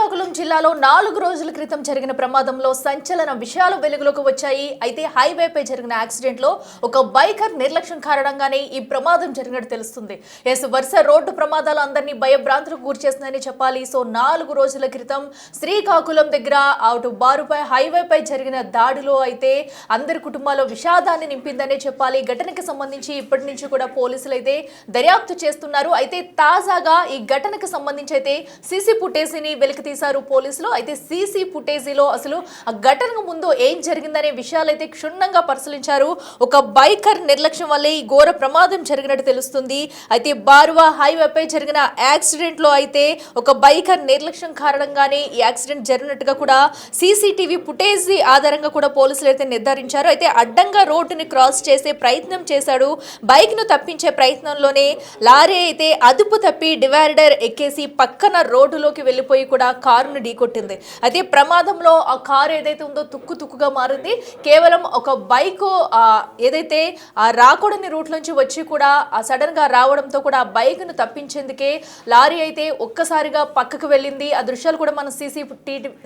శ్రీకాకుళం జిల్లాలో 4 రోజుల క్రితం జరిగిన ప్రమాదంలో సంచలన విషయాలు వెలుగులోకి వచ్చాయి. అయితే హైవేపై జరిగిన యాక్సిడెంట్ లో ఒక బైకర్ నిర్లక్ష్యం కారణంగానే ఈ ప్రమాదం జరిగినట్టు తెలుస్తుంది. వరుస రోడ్డు ప్రమాదాలు అందరినీ భయభ్రాంతులకు గురిచేస్తుందని చెప్పాలి. సో 4 రోజుల క్రితం శ్రీకాకుళం దగ్గర అటు బారుపై హైవేపై జరిగిన దాడిలో అయితే అందరి కుటుంబాల్లో విషాదాన్ని నింపిందనే చెప్పాలి. ఘటనకి సంబంధించి ఇప్పటి నుంచి కూడా పోలీసులు అయితే దర్యాప్తు చేస్తున్నారు. అయితే తాజాగా ఈ ఘటనకు సంబంధించి అయితే సీసీ ఫుటేజీని వెలికి తీశారు పోలీసులు. అయితే సీసీ ఫుటేజీలో అసలు ఆ ఘటనకు ముందు ఏం జరిగిందనే విషయాలు అయితే క్షుణ్ణంగా పరిశీలించారు. ఒక బైకర్ నిర్లక్ష్యం వల్లే ఈ ఘోర ప్రమాదం జరిగినట్టు తెలుస్తుంది. అయితే బారువా హైవేపై జరిగిన యాక్సిడెంట్ లో అయితే ఒక బైకర్ నిర్లక్ష్యం కారణంగానే ఈ యాక్సిడెంట్ జరిగినట్టుగా కూడా సీసీటీవీ ఫుటేజ్ ఆధారంగా కూడా పోలీసులు అయితే నిర్ధారించారు. అయితే అడ్డంగా రోడ్డుని క్రాస్ చేసే ప్రయత్నం చేశాడు. బైక్ ను తప్పించే ప్రయత్నంలోనే లారీ అయితే అదుపు తప్పి డివైడర్ ఎక్కేసి పక్కన రోడ్డులోకి వెళ్ళిపోయి కూడా కారును ఢీకొట్టింది. అయితే ప్రమాదంలో ఆ కారు ఏదైతే ఉందో తుక్కుగా మారింది. కేవలం ఒక బైక్ ఏదైతే రాకూడని రూట్ నుంచి వచ్చి కూడా సడన్ గా రావడంతో కూడా ఆ బైక్ ను తప్పించేందుకే లారీ అయితే ఒక్కసారిగా పక్కకు వెళ్ళింది. ఆ దృశ్యాలు కూడా మనం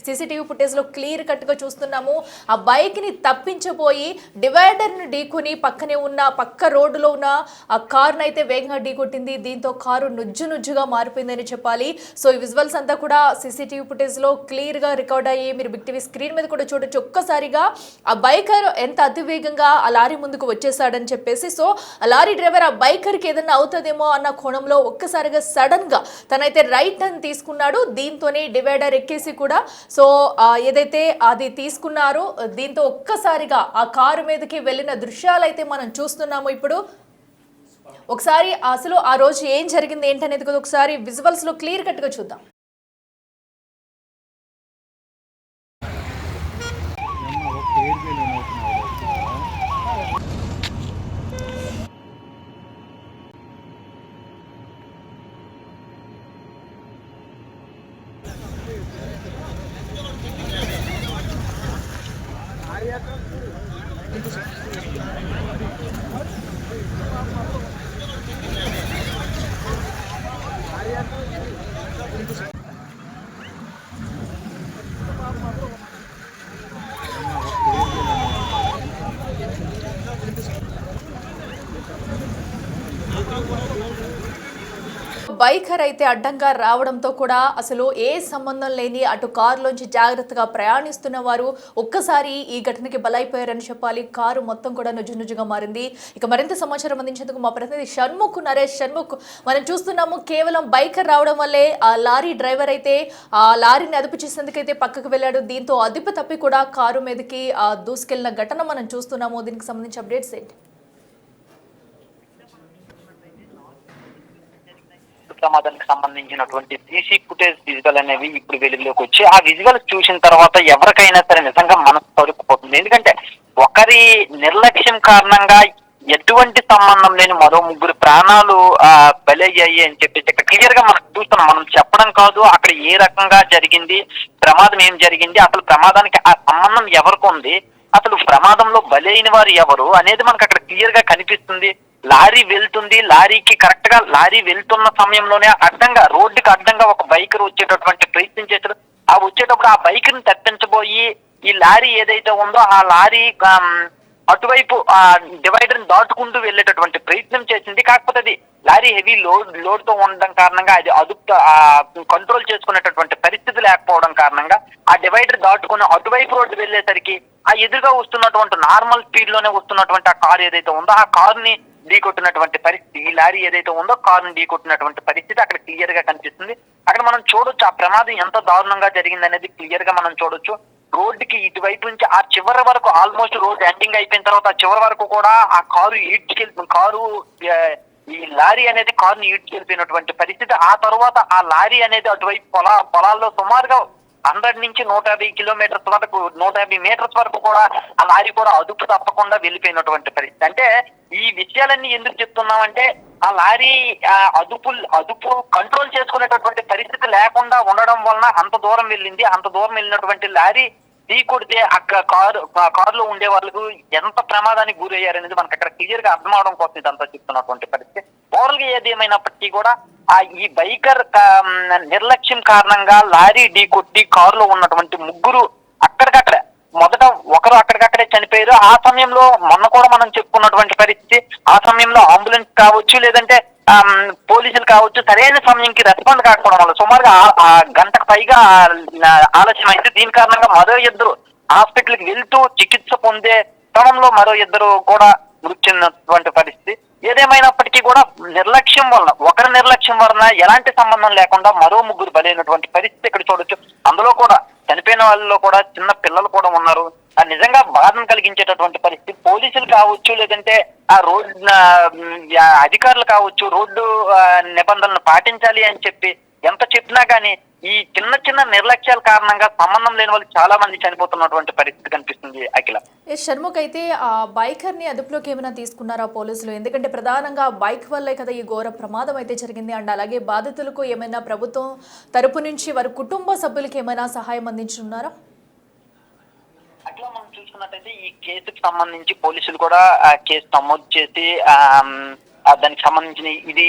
సీసీటీవీ ఫుటేజ్ లో క్లియర్ కట్ గా చూస్తున్నాము. ఆ బైక్ ని తప్పించబోయి డివైడర్ ను ఢీకొని పక్కనే ఉన్న పక్క రోడ్డులో ఉన్న ఆ కారును అయితే వేగంగా ఢీకొట్టింది. దీంతో కారు నుజ్జుగా మారిపోయిందని చెప్పాలి. సో ఈ విజువల్స్ అంతా కూడా సీసీటీవీ ఫుటేజ్ లో క్లియర్ గా రికార్డ్ అయ్యి మీరు బిగ్ టీవీ స్క్రీన్ మీద కూడా చూడొచ్చు. ఒక్కసారిగా ఆ బైకర్ ఎంత అతివేగంగా ఆ లారీ ముందుకు వచ్చేసాడని చెప్పేసి. సో ఆ లారీ డ్రైవర్ ఆ బైకర్ కి ఏదైనా అవుతుందేమో అన్న కోణంలో ఒక్కసారిగా సడన్ గా తనైతే రైట్ టర్న్ తీసుకున్నాడు. దీంతోనే డివైడర్ ఎక్కేసి కూడా సో ఏదైతే అది తీసుకున్నారో దీంతో ఒక్కసారిగా ఆ కారు మీదకి వెళ్ళిన దృశ్యాలు అయితే మనం చూస్తున్నాము. ఇప్పుడు ఒకసారి అసలు ఆ రోజు ఏం జరిగింది ఏంటనేది కూడా ఒకసారి విజువల్స్ లో క్లియర్ కట్ గా చూద్దాం. బైకర్ అయితే అడ్డంగా రావడంతో కూడా అసలు ఏ సంబంధం లేని అటు కారులోంచి జాగ్రత్తగా ప్రయాణిస్తున్న వారు ఒక్కసారి ఈ ఘటనకి బలైపోయారని చెప్పాలి. కారు మొత్తం కూడా నుజ్జుగా మారింది. ఇక మరింత సమాచారం అందించేందుకు మా ప్రతినిధి నరేష్ షణ్ముఖ్ మనం చూస్తున్నాము. కేవలం బైకర్ రావడం వల్లే ఆ లారీ డ్రైవర్ అయితే ఆ లారీని అదుపు చేసేందుకైతే పక్కకు వెళ్ళాడు. దీంతో అదుపు తప్పి కూడా కారు మీదకి దూసుకెళ్లిన ఘటన మనం చూస్తున్నాము. దీనికి సంబంధించి అప్డేట్స్ ఏంటి? ప్రమాదానికి సంబంధించినటువంటి సీసీ ఫుటేజ్ విజువల్ అనేవి ఇప్పుడు వెలుగులోకి వచ్చి ఆ విజువల్ చూసిన తర్వాత ఎవరికైనా సరే నిజంగా మనసు తడుకుపోతుంది. ఎందుకంటే ఒకరి నిర్లక్ష్యం కారణంగా ఎటువంటి సంబంధం లేని మరో 3 ప్రాణాలు బలయ్యాయి అని చెప్పేసి ఇక్కడ క్లియర్ గా మనం చూస్తున్నాం. మనం చెప్పడం కాదు, అక్కడ ఏ రకంగా జరిగింది, ప్రమాదం ఏం జరిగింది, అసలు ప్రమాదానికి ఆ సంబంధం ఎవరికి ఉంది, అసలు ప్రమాదంలో బలైన వారు ఎవరు అనేది మనకు అక్కడ క్లియర్ గా కనిపిస్తుంది. లారీ వెళ్తుంది, లారీకి కరెక్ట్ గా లారీ వెళ్తున్న సమయంలోనే అడ్డంగా రోడ్డుకి అడ్డంగా ఒక బైకర్ వచ్చేటటువంటి ప్రయత్నం చేశారు. ఆ వచ్చేటప్పుడు ఆ బైక్ ని తప్పించబోయి ఈ లారీ ఏదైతే ఉందో ఆ లారీ అటువైపు ఆ డివైడర్ ని దాటుకుంటూ వెళ్ళేటటువంటి ప్రయత్నం చేసింది. కాకపోతే అది లారీ హెవీ లోడ్ తో ఉండడం కారణంగా అది కంట్రోల్ చేసుకునేటటువంటి పరిస్థితి లేకపోవడం కారణంగా ఆ డివైడర్ దాటుకుని అటువైపు రోడ్డు వెళ్ళేసరికి ఆ ఎదురుగా వస్తున్నటువంటి నార్మల్ స్పీడ్ లోనే వస్తున్నటువంటి ఆ కారు ఏదైతే ఉందో ఆ కారుని ఢీకొట్టినటువంటి పరిస్థితి, ఈ లారీ ఏదైతే ఉందో కారుని ఢీకొట్టినటువంటి పరిస్థితి అక్కడ క్లియర్ గా కనిపిస్తుంది. అక్కడ మనం చూడొచ్చు ఆ ప్రమాదం ఎంత దారుణంగా జరిగింది అనేది క్లియర్ గా మనం చూడొచ్చు. రోడ్డుకి ఇటువైపు నుంచి ఆ చివరి వరకు ఆల్మోస్ట్ రోడ్ ఎండింగ్ అయిపోయిన తర్వాత ఆ చివరి వరకు కూడా ఆ కారు ఈ లారీ అనేది కారుని ఈడ్చుకెళ్ళిపోయినటువంటి పరిస్థితి. ఆ తర్వాత ఆ లారీ అనేది అటువైపు పొలాల్లో సుమారుగా 100 నుంచి 150 కిలోమీటర్స్ వరకు 150 మీటర్స్ వరకు కూడా ఆ లారీ కూడా అదుపు తప్పకుండా వెళ్ళిపోయినటువంటి పరిస్థితి. అంటే ఈ విషయాలన్నీ ఎందుకు చెప్తున్నామంటే ఆ లారీ అదుపు కంట్రోల్ చేసుకునేటటువంటి పరిస్థితి లేకుండా ఉండడం వలన అంత దూరం వెళ్ళింది. అంత దూరం వెళ్ళినటువంటి లారీ ఢీ కొడితే అక్కడ కారులో ఉండే వాళ్ళకు ఎంత ప్రమాదానికి గురయ్యారనేది మనకు అక్కడ క్లియర్ గా అర్థం అవడం కోసం ఇదంతా చెప్తున్నటువంటి పరిస్థితి. ఓవరాల్ గా ఏది ఏమైనప్పటికీ కూడా ఈ బైకర్ నిర్లక్ష్యం కారణంగా లారీ ఢీ కొట్టి కారులో ఉన్నటువంటి ముగ్గురు అక్కడికక్కడే మొదట ఒకరు అక్కడికక్కడే చనిపోయారు. ఆ సమయంలో మొన్న కూడా మనం చెప్పుకున్నటువంటి పరిస్థితి, ఆ సమయంలో అంబులెన్స్ కావచ్చు లేదంటే పోలీసులు కావచ్చు సరైన సమయంకి రెస్పాండ్ కాకపోవడం వల్ల సుమారుగా ఆ గంటకు పైగా ఆలస్యం అయితే దీని కారణంగా మరో ఇద్దరు హాస్పిటల్కి వెళ్తూ చికిత్స పొందే క్రమంలో మరో ఇద్దరు కూడా మృతి చెందినటువంటి పరిస్థితి. ఏదేమైనప్పటికీ కూడా నిర్లక్ష్యం వలన ఒకరి నిర్లక్ష్యం వలన ఎలాంటి సంబంధం లేకుండా మరో ముగ్గురు బలైనటువంటి పరిస్థితి ఇక్కడ చూడొచ్చు. అందులో కూడా చనిపోయిన వాళ్ళలో కూడా చిన్న పిల్లలు కూడా ఉన్నారు. నిజంగా బాధను కలిగించేటటువంటి పరిస్థితి. పోలీసులు కావచ్చు లేదంటే ఆ రోడ్ అధికారులు కావచ్చు రోడ్డు నిబంధనలు పాటించాలి అని చెప్పి ఎంత చెప్పినా గానీ ఈ చిన్న చిన్న నిర్లక్ష్యాల కారణంగా సంబంధం లేని వాళ్ళు చాలా మంది చనిపోతున్నటువంటి పరిస్థితి కనిపిస్తుంది. అఖిల, షణ్ముఖ్, అయితే ఆ బైకర్ ని అదుపులోకి ఏమైనా తీసుకున్నారా పోలీసులు? ఎందుకంటే ప్రధానంగా బైక్ వల్లే కదా ఈ ఘోర ప్రమాదం అయితే జరిగింది. అండ్ అలాగే బాధితులకు ఏమైనా ప్రభుత్వం తరపు నుంచి వారి కుటుంబ సభ్యులకి ఏమైనా సహాయం అందించున్నారా? అట్లా మనం చూసుకున్నట్టయితే ఈ కేసుకు సంబంధించి పోలీసులు కూడా కేసు నమోదు చేసి దానికి సంబంధించిన ఇది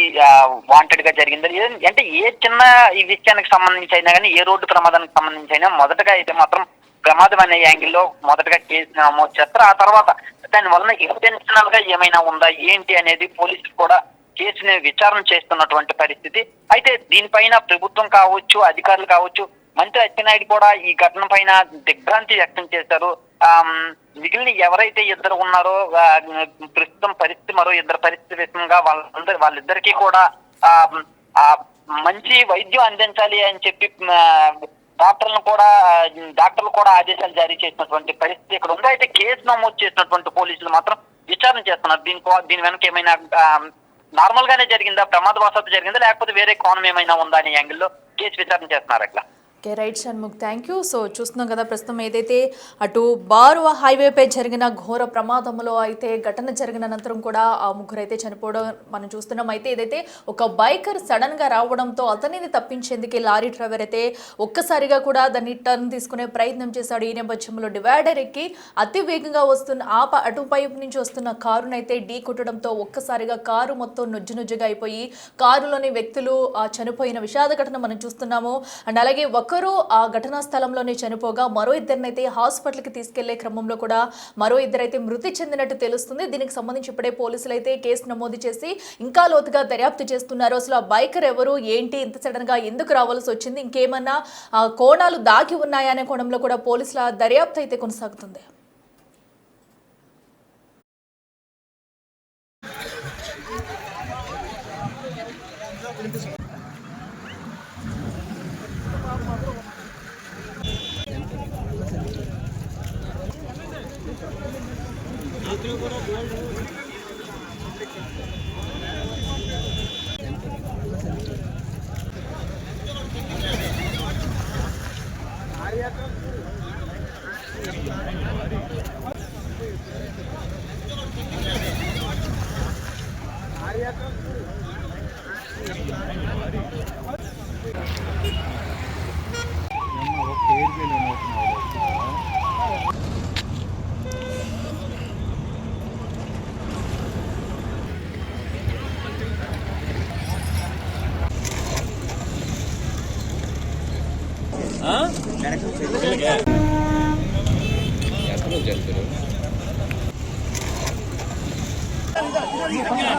వాంటెడ్ గా జరిగింది అంటే ఏ చిన్న ఈ విషయానికి సంబంధించి అయినా కానీ ఏ రోడ్డు ప్రమాదానికి సంబంధించి అయినా మొదటగా అయితే మాత్రం ప్రమాదం అనే యాంగిల్లో మొదటగా కేసు నమోదు చేస్తారు. ఆ తర్వాత దాని వలన ఇంటెన్షనల్ గా ఏమైనా ఉందా ఏంటి అనేది పోలీసులు కూడా కేసుని విచారణ చేస్తున్నటువంటి పరిస్థితి. అయితే దీనిపైన ప్రభుత్వం కావచ్చు అధికారులు కావచ్చు మంత్రి అచ్చెన్నాయుడు కూడా ఈ ఘటన పైన దిగ్భ్రాంతి వ్యక్తం చేశారు. మిగిలిన ఎవరైతే ఇద్దరు ఉన్నారో ప్రస్తుతం పరిస్థితి మరో ఇద్దరు పరిస్థితి విషయంగా వాళ్ళిద్దరికీ కూడా మంచి వైద్యం అందించాలి అని చెప్పి డాక్టర్లు కూడా ఆదేశాలు జారీ చేసినటువంటి పరిస్థితి ఇక్కడ ఉంది. అయితే కేసు నమోదు చేసినటువంటి పోలీసులు మాత్రం విచారణ చేస్తున్నారు. దీని వెనక ఏమైనా నార్మల్ గానే జరిగిందా, ప్రమాదవశాత్తు జరిగిందా, లేకపోతే వేరే కోణం ఏమైనా ఉందా అనే యాంగిల్లో కేసు విచారణ చేస్తున్నారు. అట్లా okay, right Shanmukh, thank you. So చూస్తున్నాం కదా ప్రస్తుతం ఏదైతే అటు బారువా హైవేపై జరిగిన ఘోర ప్రమాదంలో అయితే ఘటన జరిగిన అనంతరం కూడా ఆ ముగ్గురు అయితే చనిపోవడం మనం చూస్తున్నాం. అయితే ఏదైతే ఒక బైకర్ సడన్ గా రావడంతో అతనిని తప్పించేందుకే లారీ డ్రైవర్ అయితే ఒక్కసారిగా కూడా దాన్ని టర్న్ తీసుకునే ప్రయత్నం చేశాడు. ఈ నేపథ్యంలో డివైడర్ ఎక్కి అతి వేగంగా వస్తున్న అటువైపు నుంచి వస్తున్న కారునైతే ఢీ కొట్టడంతో ఒక్కసారిగా కారు మొత్తం నుజ్జునుజ్జుగా అయిపోయి కారులోని వ్యక్తులు చనిపోయిన విషాద ఘటన మనం చూస్తున్నాము. అండ్ అలాగే ఒకరు ఆ ఘటనా స్థలంలోనే చనిపోగా మరో ఇద్దరినైతే హాస్పిటల్కి తీసుకెళ్లే క్రమంలో కూడా మరో ఇద్దరైతే మృతి చెందినట్టు తెలుస్తుంది. దీనికి సంబంధించి ఇప్పుడే పోలీసులు అయితే కేసు నమోదు చేసి ఇంకా లోతుగా దర్యాప్తు చేస్తున్నారు. అసలు ఆ బైకర్ ఎవరు, ఏంటి, ఇంత సడన్ గా ఎందుకు రావాల్సి వచ్చింది, ఇంకేమన్నా కోణాలు దాగి ఉన్నాయా అనే కోణంలో కూడా పోలీసుల దర్యాప్తు అయితే కొనసాగుతుంది. ఎక్కడ